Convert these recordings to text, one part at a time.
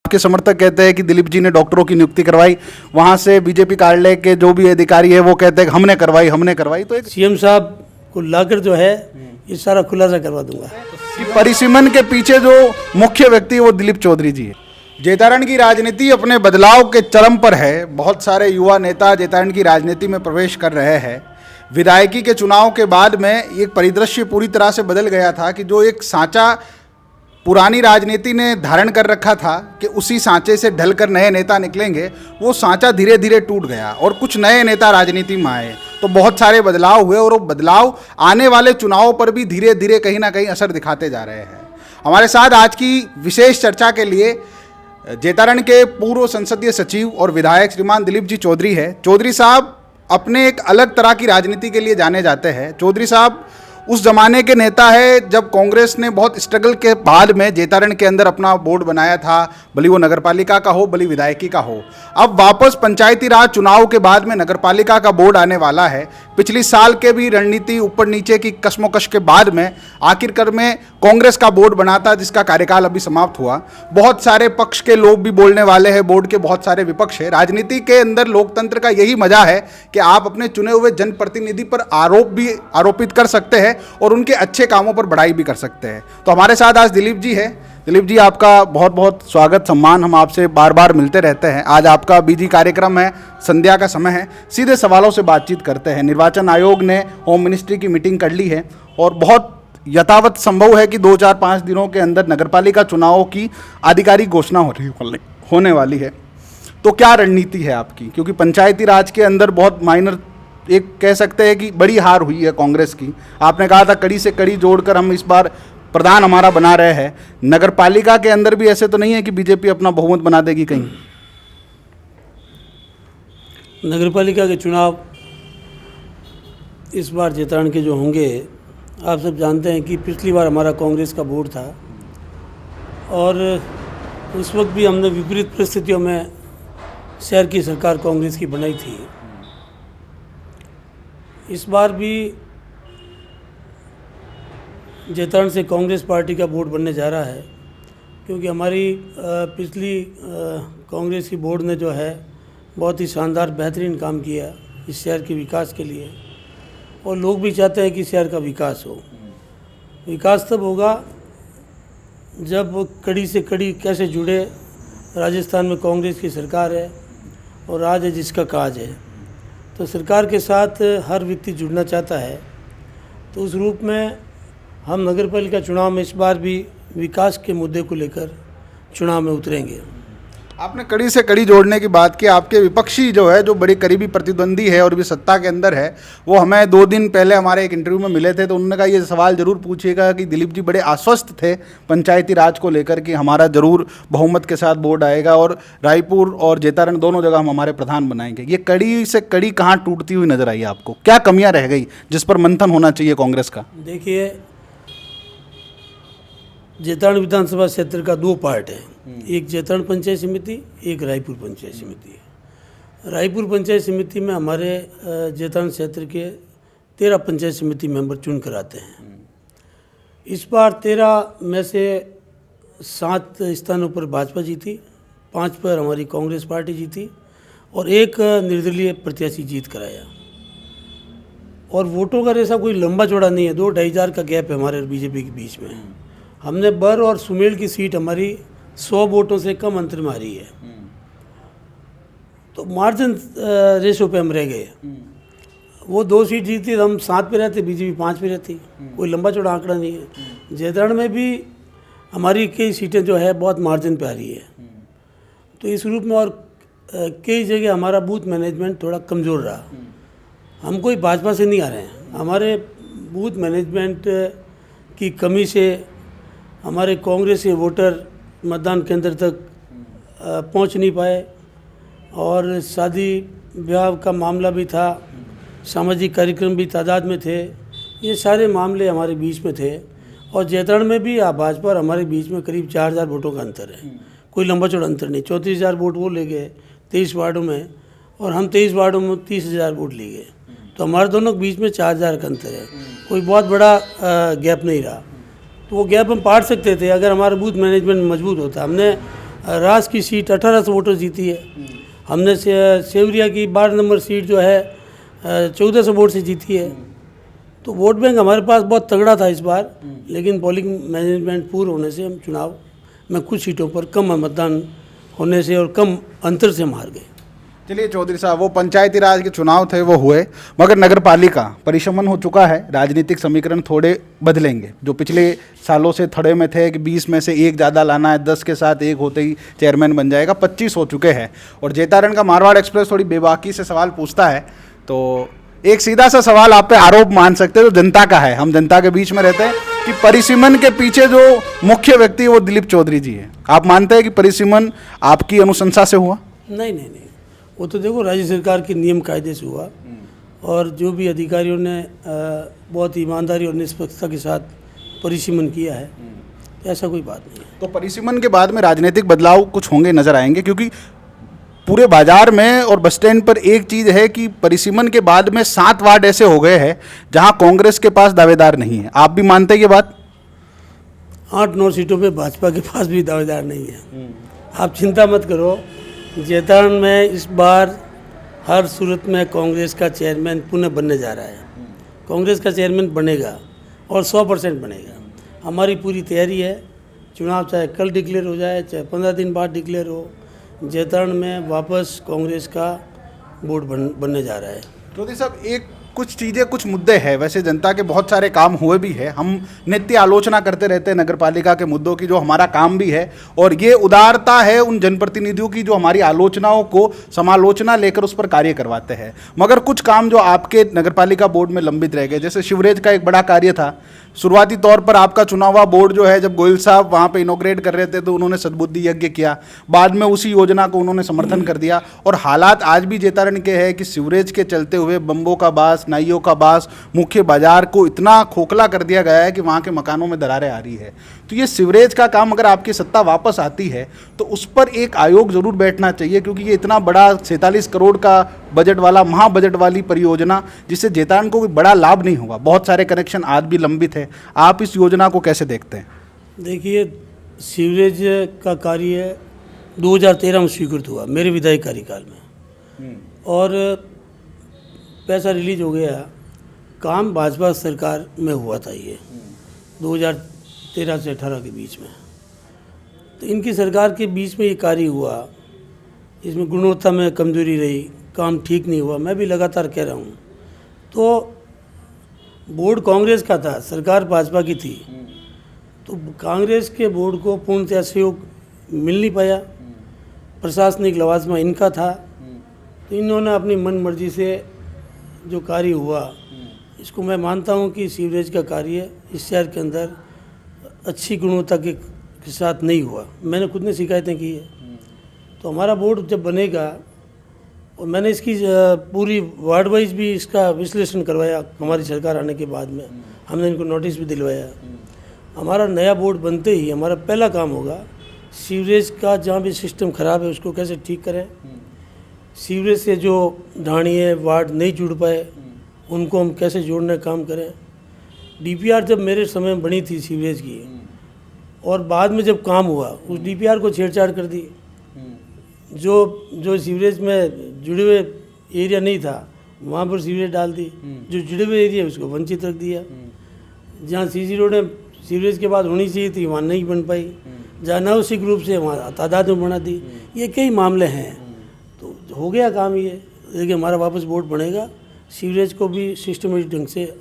के समर्थक कहते हैं कि दिलीप जी ने डॉक्टरों की नियुक्ति करवाई, वहां से बीजेपी कार्यालय के जो भी अधिकारी है वो कहते हैं कि हमने करवाई। तो एक सीएम साहब को लाकर जो है ये सारा खुलासा करवा दूंगा। कि परिसीमन के पीछे जो मुख्य व्यक्ति है वो दिलीप चौधरी जी है। जैतारण की राजनीति अपने बदलाव के चरम पर है। बहुत सारे युवा नेता जैतारण की राजनीति में प्रवेश कर रहे हैं। विधायकी के चुनाव के बाद में एक परिदृश्य पूरी तरह से बदल गया था कि जो एक सांचा पुरानी राजनीति ने धारण कर रखा था कि उसी सांचे से ढलकर नए नेता निकलेंगे, वो सांचा धीरे धीरे टूट गया और कुछ नए नेता राजनीति में आए। तो बहुत सारे बदलाव हुए और वो बदलाव आने वाले चुनावों पर भी धीरे धीरे कहीं ना कहीं असर दिखाते जा रहे हैं। हमारे साथ आज की विशेष चर्चा के लिए जैतारण के पूर्व संसदीय सचिव और विधायक श्रीमान दिलीप जी चौधरी है। चौधरी साहब अपने एक अलग तरह की राजनीति के लिए जाने जाते हैं। चौधरी साहब उस जमाने के नेता है जब कांग्रेस ने बहुत स्ट्रगल के बाद में जैतारण के अंदर अपना बोर्ड बनाया था, भले वो नगरपालिका का हो भले विधायकी का हो। अब वापस पंचायती राज चुनाव के बाद में नगरपालिका का बोर्ड आने वाला है। पिछली साल के भी रणनीति ऊपर नीचे की कश्मकश के बाद में आखिरकार में कांग्रेस का बोर्ड बना था जिसका कार्यकाल अभी समाप्त हुआ। बहुत सारे पक्ष के लोग भी बोलने वाले हैं, बोर्ड के बहुत सारे विपक्ष है। राजनीति के अंदर लोकतंत्र का यही मजा है कि आप अपने चुने हुए जनप्रतिनिधि पर आरोपित कर सकते हैं और उनके अच्छे कामों पर बड़ाई भी कर सकते हैं। तो हमारे साथ आज दिलीप जी है। दिलीप जी, आपका बहुत बहुत स्वागत सम्मान। हम आपसे बार बार मिलते रहते हैं। आज आपका बिजी कार्यक्रम है, संध्या का समय है, सीधे सवालों से बातचीत करते हैं। निर्वाचन आयोग ने होम मिनिस्ट्री की मीटिंग कर ली है और बहुत यथावत संभव है कि 2-4-5 दिनों के अंदर नगरपालिका चुनावों की आधिकारिक घोषणा होने वाली है। तो क्या रणनीति है आपकी? क्योंकि पंचायती राज के अंदर बहुत माइनर एक कह सकते हैं कि बड़ी हार हुई है कांग्रेस की। आपने कहा था कड़ी से कड़ी जोड़कर हम इस बार प्रधान हमारा बना रहे हैं। नगरपालिका के अंदर भी ऐसे तो नहीं है कि बीजेपी अपना बहुमत बना देगी कहीं? नगरपालिका के चुनाव इस बार जैतारण के जो होंगे, आप सब जानते हैं कि पिछली बार हमारा कांग्रेस का बोर्ड था और उस वक्त भी हमने विपरीत परिस्थितियों में शहर की सरकार कांग्रेस की बनाई थी। इस बार भी जैतारण से कांग्रेस पार्टी का बोर्ड बनने जा रहा है, क्योंकि हमारी पिछली कांग्रेस की बोर्ड ने जो है बहुत ही शानदार बेहतरीन काम किया इस शहर के विकास के लिए और लोग भी चाहते हैं कि शहर का विकास हो। विकास तब होगा जब कड़ी से कड़ी कैसे जुड़े। राजस्थान में कांग्रेस की सरकार है और राज है जिसका काज है, तो सरकार के साथ हर व्यक्ति जुड़ना चाहता है। तो उस रूप में हम नगरपालिका चुनाव में इस बार भी विकास के मुद्दे को लेकर चुनाव में उतरेंगे। आपने कड़ी से कड़ी जोड़ने की बात की। आपके विपक्षी जो है, जो बड़ी करीबी प्रतिद्वंदी है और भी सत्ता के अंदर है, वो हमें 2 दिन पहले हमारे एक इंटरव्यू में मिले थे। तो उन्होंने कहा ये सवाल जरूर पूछिएगा कि दिलीप जी बड़े आश्वस्त थे पंचायती राज को लेकर कि हमारा जरूर बहुमत के साथ बोर्ड आएगा और रायपुर और जैतारण दोनों जगह हम हमारे प्रधान बनाएंगे। ये कड़ी से कड़ी कहाँ टूटती हुई नजर आई आपको? क्या कमियाँ रह गई जिस पर मंथन होना चाहिए कांग्रेस का? देखिए, जैतारण विधानसभा क्षेत्र का 2 पार्ट है, एक जैतारण पंचायत समिति, एक रायपुर पंचायत समिति है। रायपुर पंचायत समिति में हमारे जैतारण क्षेत्र के 13 पंचायत समिति मेंबर चुन कर आते हैं। इस बार 13 में से 7 स्थानों पर भाजपा जीती, 5 पर हमारी कांग्रेस पार्टी जीती और 1 निर्दलीय प्रत्याशी जीत कर आया। और वोटों का रेसा कोई लंबा चौड़ा नहीं है, 2-2.5 हज़ार का गैप है हमारे और बीजेपी के बीच में। हमने बर और सुमेल की सीट हमारी 100 वोटों से कम अंतर में हारी है, तो मार्जिन रेशो पे हम रह गए। वो 2 सीट जीती, हम 7 पे रहते, बीजेपी 5 पे रहती। कोई लंबा चौड़ा आंकड़ा नहीं है। जैतारण में भी हमारी कई सीटें जो है बहुत मार्जिन पे आ रही है। तो इस रूप में और कई जगह हमारा बूथ मैनेजमेंट थोड़ा कमज़ोर रहा। हम कोई भाजपा से नहीं आ रहे हैं, हमारे बूथ मैनेजमेंट की कमी से हमारे कांग्रेस के वोटर मतदान केंद्र तक पहुंच नहीं पाए और शादी ब्याह का मामला भी था, सामाजिक कार्यक्रम भी तादाद में थे। ये सारे मामले हमारे बीच में थे और जैतारण में भी भाजपा और हमारे बीच में करीब 4,000 वोटों का अंतर है। कोई लंबा चौड़ा अंतर नहीं। 34,000 वोट वो ले गए 23 वार्डों में और हम 23 वार्डों में 30,000 वोट ले गए। तो हमारे दोनों के बीच में 4,000 का अंतर है, कोई बहुत बड़ा गैप नहीं रहा। तो वो गैप हम पाट सकते थे अगर हमारा बूथ मैनेजमेंट मजबूत होता। हमने रास की सीट 1800 वोटर जीती है। हमने सेवरिया की 12 नंबर सीट जो है 1400 वोट से जीती है। तो वोट बैंक हमारे पास बहुत तगड़ा था इस बार, लेकिन पोलिंग मैनेजमेंट पूर्ण होने से हम चुनाव में कुछ सीटों पर कम मतदान होने से और कम अंतर से हार गए। चलिए चौधरी साहब, वो पंचायती राज के चुनाव थे वो हुए, मगर नगर पालिका परिशमन हो चुका है, राजनीतिक समीकरण थोड़े बदलेंगे। जो पिछले सालों से थड़े में थे कि 20 में से एक ज़्यादा लाना है, 10 के साथ एक होते ही चेयरमैन बन जाएगा, 25 हो चुके हैं। और जेतारण का मारवाड़ एक्सप्रेस थोड़ी बेबाकी से सवाल पूछता है, तो एक सीधा सा सवाल आप पे आरोप मान सकते हैं, जो जनता का है, हम जनता के बीच में रहते हैं, कि परिसीमन के पीछे जो मुख्य व्यक्ति है वो दिलीप चौधरी जी है। आप मानते हैं कि परिसीमन आपकी अनुशंसा से हुआ? नहीं, वो तो देखो राज्य सरकार के नियम कायदे से हुआ, और जो भी अधिकारियों ने बहुत ईमानदारी और निष्पक्षता के साथ परिसीमन किया है, तो ऐसा कोई बात नहीं है। तो परिसीमन के बाद में राजनीतिक बदलाव कुछ होंगे नजर आएंगे, क्योंकि पूरे बाजार में और बस स्टैंड पर एक चीज़ है कि परिसीमन के बाद में 7 वार्ड ऐसे हो गए हैं जहां कांग्रेस के पास दावेदार नहीं है। आप भी मानते हैं ये बात? 8-9 सीटों पे भाजपा के पास भी दावेदार नहीं है। आप चिंता मत करो, जेतारण में इस बार हर सूरत में कांग्रेस का चेयरमैन पुनः बनने जा रहा है। कांग्रेस का चेयरमैन बनेगा और 100% बनेगा। हमारी पूरी तैयारी है। चुनाव चाहे कल डिक्लेयर हो जाए, चाहे 15 दिन बाद डिक्लेयर हो, जेतारण में वापस कांग्रेस का बोर्ड बनने जा रहा है। चौधरी साहब, एक कुछ चीज़ें, कुछ मुद्दे हैं, वैसे जनता के बहुत सारे काम हुए भी है, हम नित्य आलोचना करते रहते हैं नगर पालिका के मुद्दों की, जो हमारा काम भी है, और ये उदारता है उन जनप्रतिनिधियों की जो हमारी आलोचनाओं को समालोचना लेकर उस पर कार्य करवाते हैं। मगर कुछ काम जो आपके नगर पालिका बोर्ड में लंबित रह गए, जैसे शिवरेज का एक बड़ा कार्य था, शुरुआती तौर पर आपका चुना हुआ बोर्ड जो है, जब गोयल साहब वहाँ पे इनोग्रेट कर रहे थे तो उन्होंने सद्बुद्धि यज्ञ किया, बाद में उसी योजना को उन्होंने समर्थन कर दिया, और हालात आज भी जेतारण के हैं कि सीवरेज के चलते हुए बम्बों का बास, नाइयों का बास, मुख्य बाजार को इतना खोखला कर दिया गया है कि वहाँ के मकानों में दरारें आ रही है। तो ये सीवरेज का काम अगर आपकी सत्ता वापस आती है तो उस पर एक आयोग जरूर बैठना चाहिए, क्योंकि ये इतना बड़ा 47 करोड़ का बजट वाला, महा बजट वाली परियोजना, जिससे जेतारण को कोई बड़ा लाभ नहीं होगा, बहुत सारे कनेक्शन आज भी लंबित है। आप इस योजना को कैसे देखते हैं? देखिए, सीवरेज का कार्य 2013 में स्वीकृत हुआ मेरे विधायक कार्यकाल में, और पैसा रिलीज हो गया। काम भाजपा सरकार में हुआ था ये 2013 से 18 के बीच में। तो इनकी सरकार के बीच में ये कार्य हुआ, इसमें गुणवत्ता में कमजोरी रही, काम ठीक नहीं हुआ। मैं भी लगातार कह रहा हूँ। तो बोर्ड कांग्रेस का था, सरकार भाजपा की थी, तो कांग्रेस के बोर्ड को पूर्णतः सहयोग मिल नहीं पाया। प्रशासनिक लवाजमा इनका था, तो इन्होंने अपनी मन मर्जी से जो कार्य हुआ, इसको मैं मानता हूँ कि सीवरेज का कार्य इस शहर के अंदर अच्छी गुणवत्ता के साथ नहीं हुआ। मैंने खुद ने शिकायतें की है। तो हमारा बोर्ड जब बनेगा, और मैंने इसकी पूरी वार्ड वाइज भी इसका विश्लेषण करवाया हमारी सरकार आने के बाद में, हमने इनको नोटिस भी दिलवाया। हमारा नया बोर्ड बनते ही हमारा पहला काम होगा, सीवरेज का जहाँ भी सिस्टम ख़राब है उसको कैसे ठीक करें। सीवरेज से जो ढाणिए वार्ड नहीं जुड़ पाए उनको हम कैसे जोड़ने का काम करें। डीपीआर जब मेरे समय में बनी थी सीवरेज की, और बाद में जब काम हुआ उस डीपीआर को छेड़छाड़ कर दी। जो सीवरेज में जुड़े हुए एरिया नहीं था वहाँ पर सीवरेज डाल दी, जो जुड़े हुए एरिया उसको वंचित रख दिया। जहाँ सीसी रोड सीवरेज के बाद होनी चाहिए थी वहाँ नहीं बन पाई, जहाँ अनावश्यक रूप से वहाँ तादाद में बना दी। ये कई मामले हैं। तो हो गया काम ये, देखिए हमारा वापस बोर्ड बनेगा, सीवरेज को भी सिस्टमेटिक ढंग से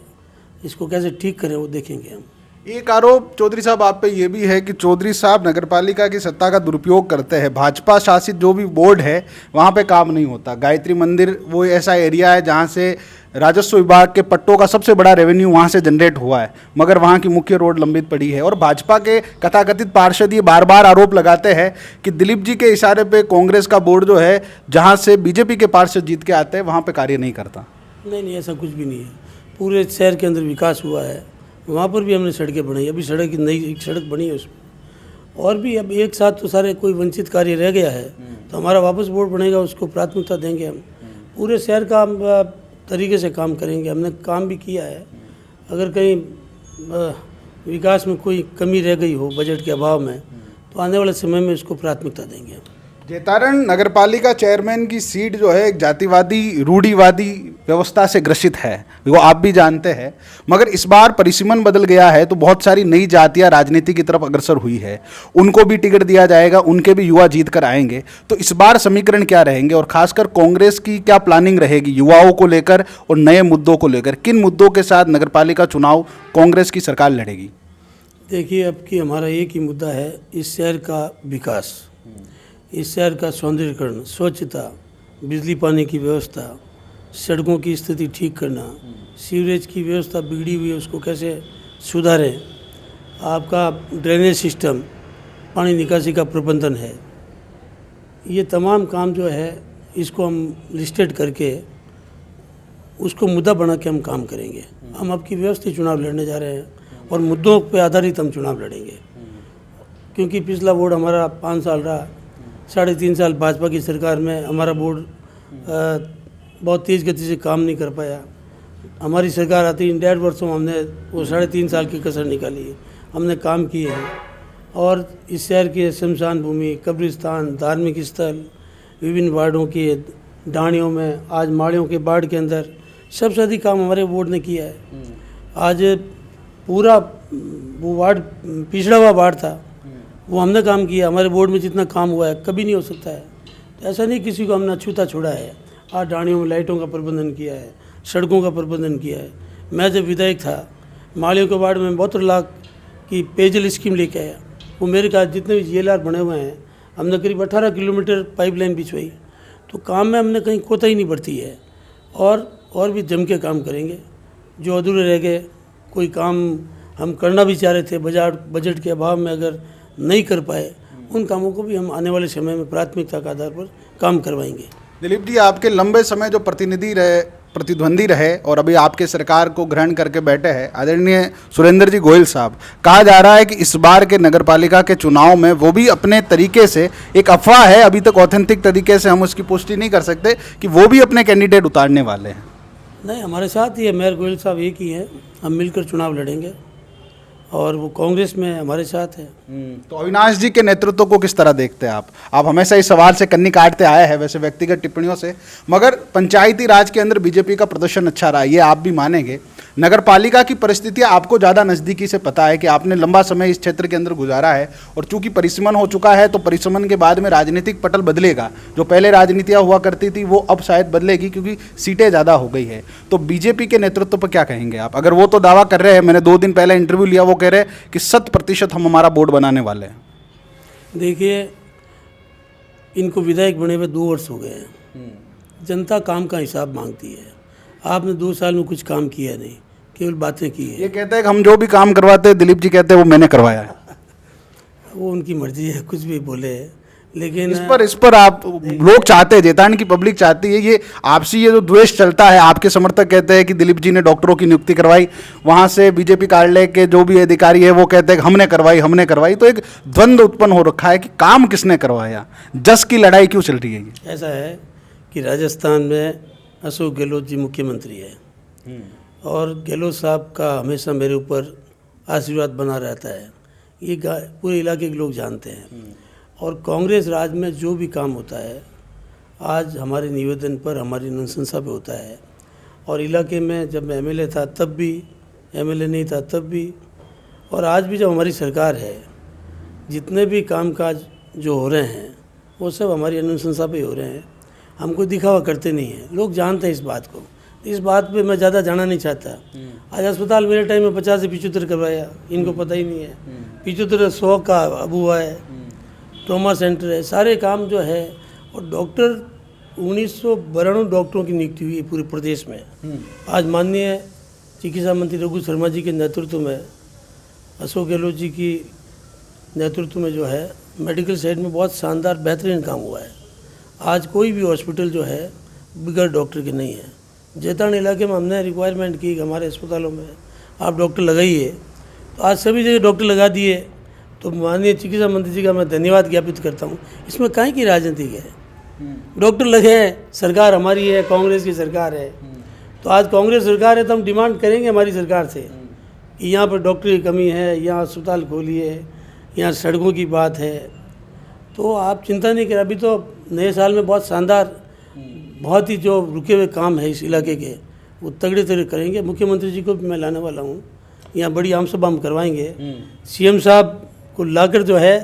इसको कैसे ठीक करें वो देखेंगे हम। एक आरोप चौधरी साहब आप पे ये भी है कि चौधरी साहब नगरपालिका की सत्ता का दुरुपयोग करते हैं। भाजपा शासित जो भी बोर्ड है वहाँ पे काम नहीं होता। गायत्री मंदिर वो ऐसा एरिया है जहाँ से राजस्व विभाग के पट्टों का सबसे बड़ा रेवेन्यू वहाँ से जनरेट हुआ है, मगर वहाँ की मुख्य रोड लंबित पड़ी है। और भाजपा के तथाकथित पार्षद ये बार बार आरोप लगाते हैं कि दिलीप जी के इशारे पे कांग्रेस का बोर्ड जो है, जहाँ से बीजेपी के पार्षद जीत के आते हैं, वहाँ पे कार्य नहीं करता। नहीं, ऐसा कुछ भी नहीं है। पूरे शहर के अंदर विकास हुआ है, वहाँ पर भी हमने सड़कें बनाई। अभी सड़क की नई एक सड़क बनी है उसमें, और भी अब एक साथ तो सारे कोई वंचित कार्य रह गया है, तो हमारा वापस बोर्ड बनेगा, उसको प्राथमिकता देंगे हम। पूरे शहर का हम तरीके से काम करेंगे। हमने काम भी किया है। अगर कहीं विकास में कोई कमी रह गई हो बजट के अभाव में, तो आने वाले समय में इसको प्राथमिकता देंगे। जैतारण नगरपालिका चेयरमैन की सीट जो है एक जातिवादी रूढ़िवादी व्यवस्था से ग्रसित है, वो आप भी जानते हैं। मगर इस बार परिसीमन बदल गया है तो बहुत सारी नई जातियां राजनीति की तरफ अग्रसर हुई है, उनको भी टिकट दिया जाएगा, उनके भी युवा जीत कर आएंगे। तो इस बार समीकरण क्या रहेंगे और खासकर कांग्रेस की क्या प्लानिंग रहेगी युवाओं को लेकर और नए मुद्दों को लेकर? किन मुद्दों के साथ नगरपालिका चुनाव कांग्रेस की सरकार लड़ेगी? देखिए, अब की हमारा एक ही मुद्दा है, इस शहर का विकास, इस शहर का सौंदर्यीकरण, स्वच्छता, बिजली पानी की व्यवस्था, सड़कों की स्थिति ठीक करना, सीवरेज की व्यवस्था बिगड़ी हुई है उसको कैसे सुधारें, आपका ड्रेनेज सिस्टम, पानी निकासी का प्रबंधन है। ये तमाम काम जो है इसको हम लिस्टेड करके उसको मुद्दा बना के हम काम करेंगे। हम अब की व्यवस्थित चुनाव लड़ने जा रहे हैं और मुद्दों पर आधारित हम चुनाव लड़ेंगे, क्योंकि पिछला बोर्ड हमारा 5 साल रहा, 3.5 साल भाजपा की सरकार में हमारा बोर्ड बहुत तेज़ गति से काम नहीं कर पाया। हमारी सरकार आती 1.5 वर्षों में हमने वो 3.5 साल की कसर निकाली है, हमने काम किए हैं। और इस शहर के शमशान भूमि, कब्रिस्तान, धार्मिक स्थल, विभिन्न वार्डों के डाणियों में, आज माड़ियों के वार्ड के अंदर सबसे अधिक काम हमारे बोर्ड ने किया है। आज पूरा वो वार्ड पिछड़ा हुआ वार्ड था, वो हमने काम किया। हमारे बोर्ड में जितना काम हुआ है कभी नहीं हो सकता है। तो ऐसा नहीं किसी को हमने अछूता छोड़ा है। आज डाणियों में लाइटों का प्रबंधन किया है, सड़कों का प्रबंधन किया है। मैं जब विधायक था, मालियों के वार्ड में 72 लाख की पेयजल स्कीम लेके आया। वो मेरे कहा जितने भी GLR बने हुए हैं, हमने करीब 18 किलोमीटर पाइपलाइन बिछवाई। तो काम में हमने कहीं कोताही नहीं बरती है और भी जम के काम करेंगे। जो अधूरे रह गए, कोई काम हम करना भी चाह रहे थे, बजट के अभाव में अगर नहीं कर पाए, उन कामों को भी हम आने वाले समय में प्राथमिकता के आधार पर काम करवाएंगे। दिलीप जी, आपके लंबे समय जो प्रतिद्वंदी रहे और अभी आपके सरकार को ग्रहण करके बैठे हैं आदरणीय सुरेंद्र जी गोयल साहब, कहा जा रहा है कि इस बार के नगरपालिका के चुनाव में वो भी अपने तरीके से, एक अफवाह है अभी तक ऑथेंटिक तरीके से हम उसकी पुष्टि नहीं कर सकते, कि वो भी अपने कैंडिडेट उतारने वाले हैं। नहीं, हमारे साथ ही है, मेयर गोयल साहब एक ही हैं, हम मिलकर चुनाव लड़ेंगे और वो कांग्रेस में हमारे साथ है। तो अविनाश जी के नेतृत्व को किस तरह देखते हैं आप हमेशा इस सवाल से कन्नी काटते आए हैं वैसे व्यक्तिगत टिप्पणियों से, मगर पंचायती राज के अंदर बीजेपी का प्रदर्शन अच्छा रहा, ये आप भी मानेंगे। नगरपालिका की परिस्थितियां आपको ज़्यादा नज़दीकी से पता है कि आपने लंबा समय इस क्षेत्र के अंदर गुजारा है, और चूंकि परिसीमन हो चुका है तो परिसीमन के बाद में राजनीतिक पटल बदलेगा। जो पहले राजनीतियाँ हुआ करती थी वो अब शायद बदलेगी, क्योंकि सीटें ज़्यादा हो गई है। तो बीजेपी के नेतृत्व पर क्या कहेंगे आप? अगर वो तो दावा कर रहे हैं, मैंने 2 दिन पहले इंटरव्यू लिया, वो कह रहे हैं कि 100% हम हमारा बोर्ड बनाने वाले हैं। देखिए, इनको विधायक बने हुए 2 वर्ष हो गए हैं। जनता काम का हिसाब मांगती है। आपने 2 साल में कुछ काम किया नहीं, केवल बातें की है। ये कहते हैं कि हम जो भी काम करवाते हैं, दिलीप जी कहते हैं वो मैंने करवाया है। वो उनकी मर्जी है, कुछ भी बोले, लेकिन इस पर आप लोग चाहते हैं, जैतारण की पब्लिक चाहती है, ये आपसी ये जो द्वेष चलता है, आपके समर्थक कहते हैं कि दिलीप जी ने डॉक्टरों की नियुक्ति करवाई, वहां से बीजेपी कार्यालय के जो भी अधिकारी है वो कहते हैं कि हमने करवाई, तो एक द्वंद्व उत्पन्न हो रखा है कि काम किसने करवाया, जस की लड़ाई क्यों चल रही है? ये ऐसा है कि राजस्थान में अशोक गहलोत जी मुख्यमंत्री है और गहलोत साहब का हमेशा मेरे ऊपर आशीर्वाद बना रहता है, ये पूरे इलाके के लोग जानते हैं। और कांग्रेस राज में जो भी काम होता है, आज हमारे निवेदन पर, हमारी अनुशंसा पे होता है। और इलाके में जब मैं MLA था तब भी, MLA नहीं था तब भी, और आज भी जब हमारी सरकार है, जितने भी कामकाज जो हो रहे हैं वो सब हमारी अनुशंसा पे हो रहे हैं। हम कोई दिखावा करते नहीं हैं, लोग जानते हैं इस बात को। इस बात पे मैं ज़्यादा जाना नहीं चाहता। आज अस्पताल मेरे टाइम में 50 से 75 करवाया, इनको पता ही नहीं है। 75 100 का अब हुआ है, ट्रॉमा सेंटर है, सारे काम जो है। और डॉक्टर 1992 डॉक्टरों की नियुक्ति हुई है पूरे प्रदेश में। आज माननीय चिकित्सा मंत्री रघु शर्मा जी के नेतृत्व में, अशोक गहलोत जी की नेतृत्व में जो है, मेडिकल साइड में बहुत शानदार बेहतरीन काम हुआ है। आज कोई भी हॉस्पिटल जो है बगैर डॉक्टर के नहीं है। जैतारण इलाके में हमने रिक्वायरमेंट की कि हमारे अस्पतालों में आप डॉक्टर लगाइए, तो आज सभी जगह डॉक्टर लगा दिए। तो माननीय चिकित्सा मंत्री जी का मैं धन्यवाद ज्ञापित करता हूँ। इसमें काहे की राजनीति है? डॉक्टर लगे हैं, सरकार हमारी है, कांग्रेस की सरकार है। तो आज कांग्रेस सरकार है तो हम डिमांड करेंगे हमारी सरकार से कि यहाँ पर डॉक्टर की कमी है, यहाँ अस्पताल खोलिए, यहाँ सड़कों की बात है, तो आप चिंता नहीं करें। अभी तो नए साल में बहुत शानदार, बहुत ही जो रुके हुए काम है इस इलाके के, वो तगड़े तगड़े करेंगे। मुख्यमंत्री जी को भी मैं लाने वाला हूँ, यहाँ बड़ी आम सभा हम करवाएंगे। सीएम साहब को लाकर जो है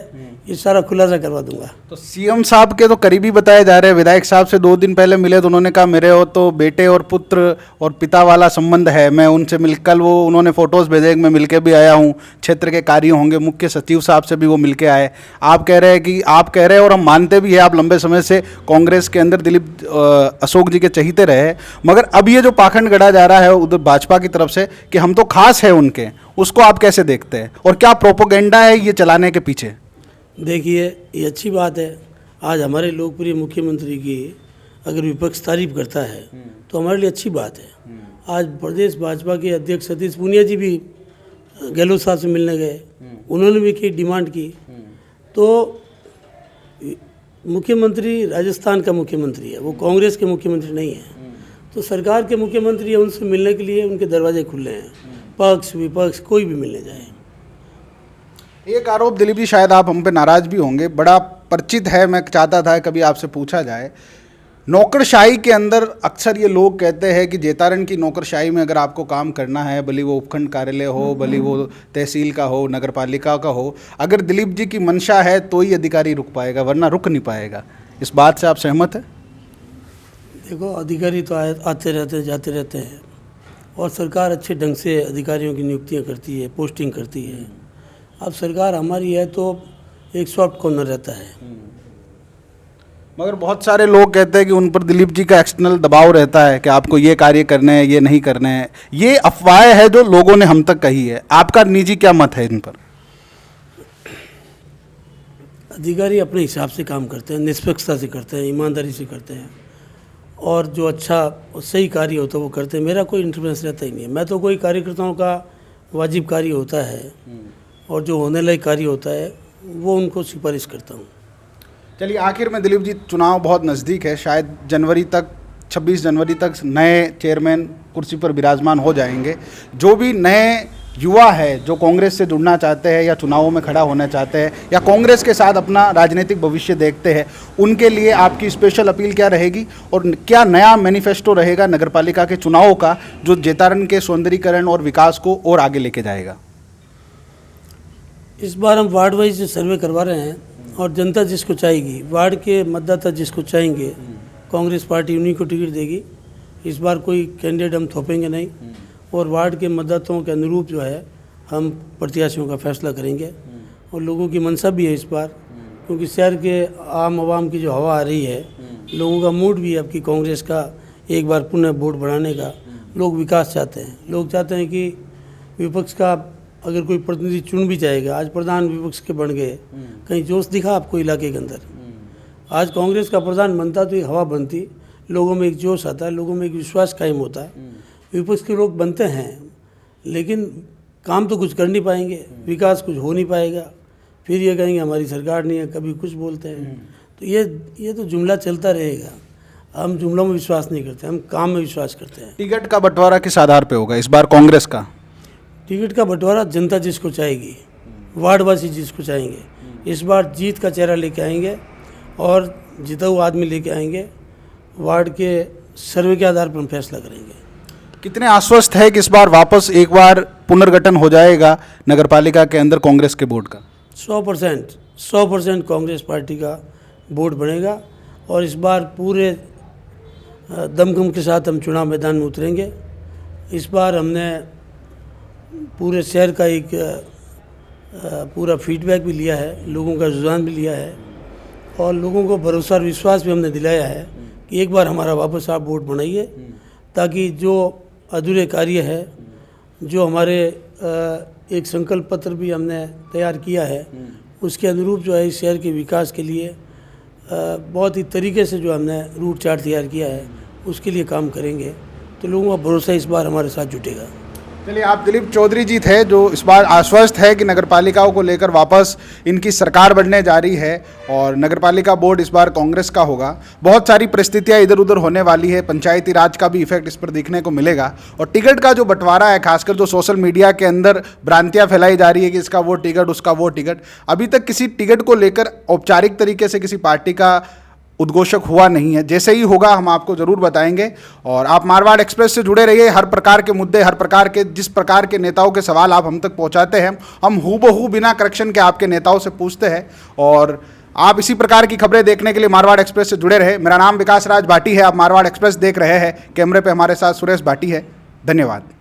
ये सारा खुलासा करवा दूंगा। तो सीएम साहब के तो करीबी बताए जा रहे हैं, विधायक साहब से 2 दिन पहले मिले तो उन्होंने कहा मेरे और तो बेटे और पुत्र और पिता वाला संबंध है, मैं उनसे मिल, कल वो उन्होंने फोटोज़ भेजे, मैं मिलके भी आया हूँ, क्षेत्र के कार्य होंगे, मुख्य सचिव साहब से भी वो मिलके आए। आप कह रहे हैं कि आप कह रहे हैं और हम मानते भी हैं, आप लंबे समय से कांग्रेस के अंदर दिलीप अशोक जी के चहीते रहे, मगर अब ये जो पाखंड गढ़ा जा रहा है उधर भाजपा की तरफ से कि हम तो खास है उनके, उसको आप कैसे देखते हैं और क्या प्रोपोगेंडा है ये चलाने के पीछे? देखिए, ये अच्छी बात है। आज हमारे लोकप्रिय मुख्यमंत्री की अगर विपक्ष तारीफ करता है तो हमारे लिए अच्छी बात है। आज प्रदेश भाजपा के अध्यक्ष सतीश पूनिया जी भी गहलोत साहब से मिलने गए, उन्होंने भी की डिमांड की। तो मुख्यमंत्री राजस्थान का मुख्यमंत्री है, वो कांग्रेस के मुख्यमंत्री नहीं है। तो सरकार के मुख्यमंत्री है, उनसे मिलने के लिए उनके दरवाजे खुले हैं, पक्ष विपक्ष कोई भी मिलने जाए। एक आरोप दिलीप जी, शायद आप हम पे नाराज भी होंगे, बड़ा परिचित है, मैं चाहता था कभी आपसे पूछा जाए। नौकरशाही के अंदर अक्सर ये लोग कहते हैं कि जेतारण की नौकरशाही में अगर आपको काम करना है, भले वो उपखंड कार्यालय हो, भले वो तहसील का हो, नगर पालिका का हो, अगर दिलीप जी की मंशा है तो ही अधिकारी रुक पाएगा, वरना रुक नहीं पाएगा। इस बात से आप सहमत हैं? देखो, अधिकारी तो आते रहते हैं, जाते रहते हैं, और सरकार अच्छे ढंग से अधिकारियों की नियुक्तियाँ करती है, पोस्टिंग करती है। अब सरकार हमारी है तो एक सॉफ्ट कॉर्नर रहता है। मगर बहुत सारे लोग कहते हैं कि उन पर दिलीप जी का एक्सटर्नल दबाव रहता है कि आपको ये कार्य करने हैं, ये नहीं करने हैं। ये अफवाहें हैं जो लोगों ने हम तक कही है, आपका निजी क्या मत है इन पर? अधिकारी अपने हिसाब से काम करते हैं, निष्पक्षता से करते हैं, ईमानदारी से करते हैं, और जो अच्छा और सही कार्य होता है वो करते हैं। मेरा कोई इंटरफेरेंस रहता ही नहीं है। मैं तो कोई कार्यकर्ताओं का वाजिब कार्य होता है और जो होने लायक कार्य होता है वो उनको सिफारिश करता हूँ। चलिए, आखिर में दिलीप जी, चुनाव बहुत नज़दीक है, शायद जनवरी तक, 26 जनवरी तक नए चेयरमैन कुर्सी पर विराजमान हो जाएंगे। जो भी नए युवा है जो कांग्रेस से जुड़ना चाहते हैं या चुनावों में खड़ा होना चाहते हैं या कांग्रेस के साथ अपना राजनीतिक भविष्य देखते हैं, उनके लिए आपकी स्पेशल अपील क्या रहेगी और क्या नया मैनिफेस्टो रहेगा नगरपालिका के चुनावों का जो जेतारण के सौंदर्यीकरण और विकास को और आगे लेके जाएगा? इस बार हम वार्ड वाइज सर्वे करवा रहे हैं और जनता जिसको चाहेगी, वार्ड के मतदाता जिसको चाहेंगे, कांग्रेस पार्टी उन्हीं को टिकट देगी। इस बार कोई कैंडिडेट हम थोपेंगे नहीं, और वार्ड के मतदाताओं के अनुरूप जो है हम प्रत्याशियों का फैसला करेंगे। और लोगों की मंशा भी है इस बार, क्योंकि शहर के आम आवाम की जो हवा आ रही है, लोगों का मूड भी है अब कि कांग्रेस का एक बार पुनः वोट बढ़ाने का। लोग विकास चाहते हैं, लोग चाहते हैं कि विपक्ष का अगर कोई प्रतिनिधि चुन भी जाएगा, आज प्रधान विपक्ष के बन गए, कहीं जोश दिखा आपको इलाके के अंदर? आज कांग्रेस का प्रधान बनता तो एक हवा बनती, लोगों में एक जोश आता है, लोगों में एक विश्वास कायम होता है। विपक्ष के लोग बनते हैं लेकिन काम तो कुछ कर नहीं पाएंगे, विकास कुछ हो नहीं पाएगा, फिर ये कहेंगे हमारी सरकार नहीं है, कभी कुछ बोलते हैं। तो ये तो जुमला चलता रहेगा। हम जुमलों में विश्वास नहीं करते, हम काम में विश्वास करते हैं। टिकट का बंटवारा किस आधार पे होगा इस बार कांग्रेस का? टिकट का बंटवारा जनता जिसको चाहेगी, वार्डवासी जिसको चाहेंगे। इस बार जीत का चेहरा लेके आएंगे और जीता हुआ आदमी लेके आएंगे। वार्ड के सर्वे के आधार पर हम फैसला करेंगे। कितने आश्वस्त है कि इस बार वापस एक बार पुनर्गठन हो जाएगा नगरपालिका के अंदर कांग्रेस के बोर्ड का? 100% कांग्रेस पार्टी का बोर्ड बनेगा और इस बार पूरे दमखम के साथ हम चुनाव मैदान में उतरेंगे। इस बार हमने पूरे शहर का एक पूरा फीडबैक भी लिया है, लोगों का रुझान भी लिया है और लोगों को भरोसा और विश्वास भी हमने दिलाया है कि एक बार हमारा वापस आप वोट बनाइए, ताकि जो अधूरे कार्य है, जो हमारे एक संकल्प पत्र भी हमने तैयार किया है, उसके अनुरूप जो है इस शहर के विकास के लिए बहुत ही तरीके से जो हमने रूट चार्ट तैयार किया है उसके लिए काम करेंगे। तो लोगों का भरोसा इस बार हमारे साथ जुटेगा। चलिए, आप दिलीप चौधरी जी थे जो इस बार आश्वस्त है कि नगरपालिकाओं को लेकर वापस इनकी सरकार बनने जा रही है और नगरपालिका बोर्ड इस बार कांग्रेस का होगा। बहुत सारी परिस्थितियां इधर उधर होने वाली है, पंचायती राज का भी इफेक्ट इस पर दिखने को मिलेगा और टिकट का जो बंटवारा है, खासकर जो सोशल मीडिया के अंदर भ्रांतियां फैलाई जा रही है कि इसका वो टिकट, उसका वो टिकट, अभी तक किसी टिकट को लेकर औपचारिक तरीके से किसी पार्टी का उद्घोषक हुआ नहीं है। जैसे ही होगा हम आपको ज़रूर बताएंगे और आप मारवाड़ एक्सप्रेस से जुड़े रहिए। हर प्रकार के मुद्दे, हर प्रकार के जिस प्रकार के नेताओं के सवाल आप हम तक पहुंचाते हैं, हम हूबहू बिना करेक्शन के आपके नेताओं से पूछते हैं और आप इसी प्रकार की खबरें देखने के लिए मारवाड़ एक्सप्रेस से जुड़े रहे। मेरा नाम विकास राज भाटी है, आप मारवाड़ एक्सप्रेस देख रहे हैं। कैमरे पर हमारे साथ सुरेश भाटी है। धन्यवाद।